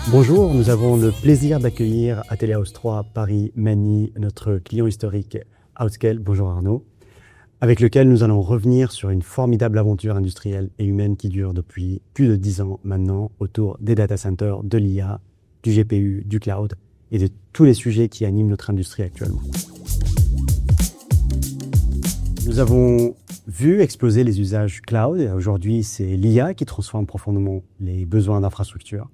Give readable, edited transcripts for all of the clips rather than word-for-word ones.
Bonjour, nous avons le plaisir d'accueillir à Telehouse 3 Paris-Manille notre client historique Outscale, bonjour Arnaud, avec lequel nous allons revenir sur une formidable aventure industrielle et humaine qui dure depuis plus de 10 ans maintenant autour des data centers, de l'IA, du GPU, du cloud et de tous les sujets qui animent notre industrie actuellement. Nous avons vu exploser les usages cloud. Aujourd'hui, c'est l'IA qui transforme profondément les besoins d'infrastructure.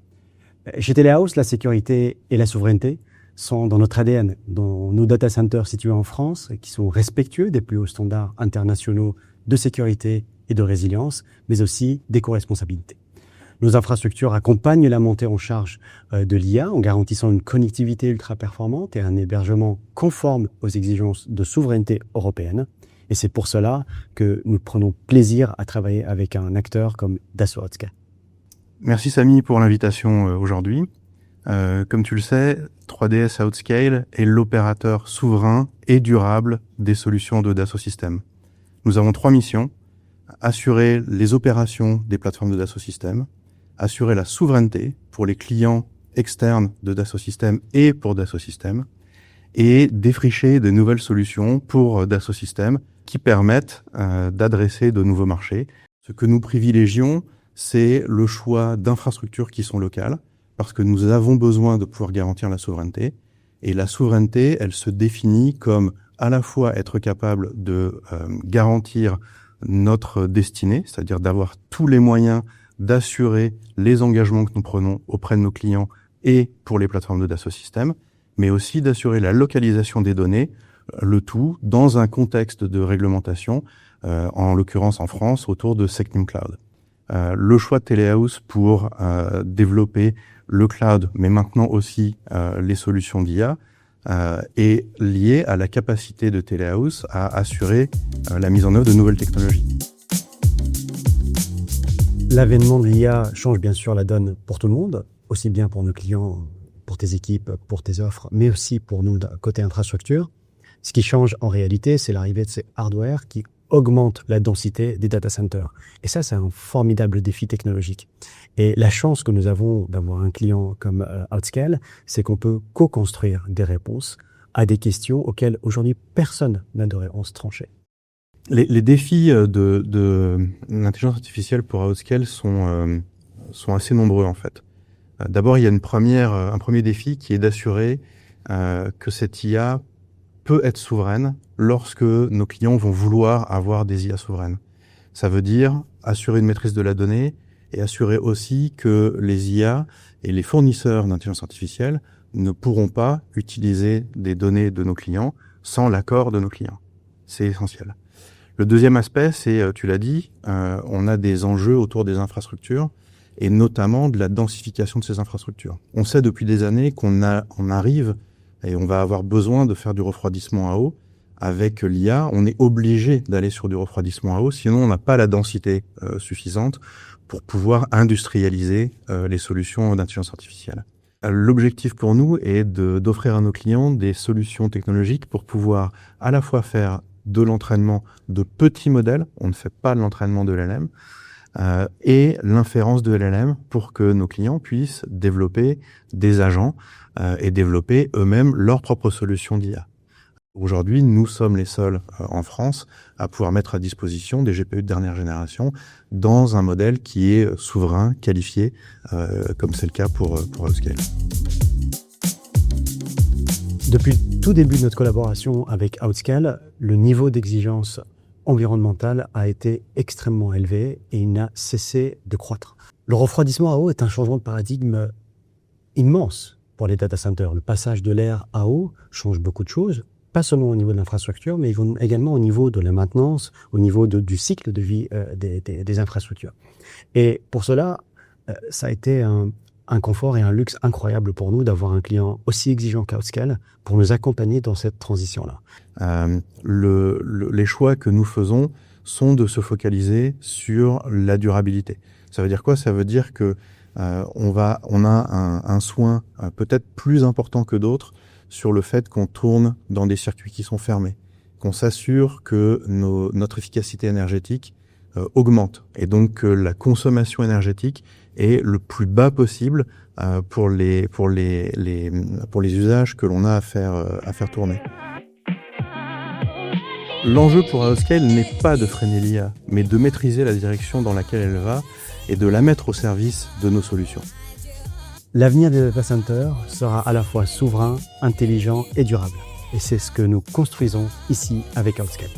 Chez Telehouse, la sécurité et la souveraineté sont dans notre ADN, dans nos data centers situés en France, qui sont respectueux des plus hauts standards internationaux de sécurité et de résilience, mais aussi d'éco-responsabilité. Nos infrastructures accompagnent la montée en charge de l'IA en garantissant une connectivité ultra performante et un hébergement conforme aux exigences de souveraineté européenne. Et c'est pour cela que nous prenons plaisir à travailler avec un acteur comme Dassault Outscale. Merci Samy pour l'invitation aujourd'hui. Comme tu le sais, 3DS Outscale est l'opérateur souverain et durable des solutions de Dassault Systèmes. Nous avons 3 missions: assurer les opérations des plateformes de Dassault Systèmes, assurer la souveraineté pour les clients externes de Dassault Systèmes et pour Dassault Systèmes, et défricher de nouvelles solutions pour Dassault Systèmes qui permettent d'adresser de nouveaux marchés. Ce que nous privilégions, c'est le choix d'infrastructures qui sont locales, parce que nous avons besoin de pouvoir garantir la souveraineté. Et la souveraineté, elle se définit comme à la fois être capable de garantir notre destinée, c'est-à-dire d'avoir tous les moyens d'assurer les engagements que nous prenons auprès de nos clients et pour les plateformes de Dassault Systèmes, mais aussi d'assurer la localisation des données, le tout dans un contexte de réglementation, en l'occurrence en France, autour de SecNumCloud. Le choix de Telehouse pour développer le cloud, mais maintenant aussi les solutions d'IA, est lié à la capacité de Telehouse à assurer la mise en œuvre de nouvelles technologies. L'avènement de l'IA change bien sûr la donne pour tout le monde, aussi bien pour nos clients, pour tes équipes, pour tes offres, mais aussi pour nous côté infrastructure. Ce qui change en réalité, c'est l'arrivée de ces hardware qui augmente la densité des data centers. Et ça, c'est un formidable défi technologique. Et la chance que nous avons d'avoir un client comme Outscale, c'est qu'on peut co-construire des réponses à des questions auxquelles aujourd'hui personne n'a de réponse tranchée. Les défis de l'intelligence artificielle pour Outscale sont assez nombreux en fait. D'abord, il y a un premier défi qui est d'assurer que cette IA peut être souveraine lorsque nos clients vont vouloir avoir des IA souveraines. Ça veut dire assurer une maîtrise de la donnée et assurer aussi que les IA et les fournisseurs d'intelligence artificielle ne pourront pas utiliser des données de nos clients sans l'accord de nos clients. C'est essentiel. Le deuxième aspect, c'est, tu l'as dit, on a des enjeux autour des infrastructures et notamment de la densification de ces infrastructures. On sait depuis des années qu'on arrive et on va avoir besoin de faire du refroidissement à eau. Avec l'IA, on est obligé d'aller sur du refroidissement à eau, sinon on n'a pas la densité suffisante pour pouvoir industrialiser les solutions d'intelligence artificielle. L'objectif pour nous est d'offrir à nos clients des solutions technologiques pour pouvoir à la fois faire de l'entraînement de petits modèles, on ne fait pas de l'entraînement de LLM, et l'inférence de LLM pour que nos clients puissent développer des agents et développer eux-mêmes leurs propres solutions d'IA. Aujourd'hui, nous sommes les seuls en France à pouvoir mettre à disposition des GPU de dernière génération dans un modèle qui est souverain, qualifié, comme c'est le cas pour Outscale. Depuis le tout début de notre collaboration avec Outscale, le niveau d'exigence environnementale a été extrêmement élevé et il n'a cessé de croître. Le refroidissement à eau est un changement de paradigme immense pour les data centers. Le passage de l'air à eau change beaucoup de choses, pas seulement au niveau de l'infrastructure, mais également au niveau de la maintenance, au niveau du cycle de vie des infrastructures. Et pour cela, ça a été un confort et un luxe incroyable pour nous d'avoir un client aussi exigeant qu'Outscale pour nous accompagner dans cette transition-là. Les choix que nous faisons sont de se focaliser sur la durabilité. Ça veut dire quoi? Ça veut dire que on a un soin peut-être plus important que d'autres sur le fait qu'on tourne dans des circuits qui sont fermés, qu'on s'assure que notre efficacité énergétique augmente et donc que la consommation énergétique est le plus bas possible pour les usages que l'on a à faire tourner. L'enjeu pour AOScale n'est pas de freiner l'IA, mais de maîtriser la direction dans laquelle elle va et de la mettre au service de nos solutions. L'avenir des data centers sera à la fois souverain, intelligent et durable. Et c'est ce que nous construisons ici avec AOScale.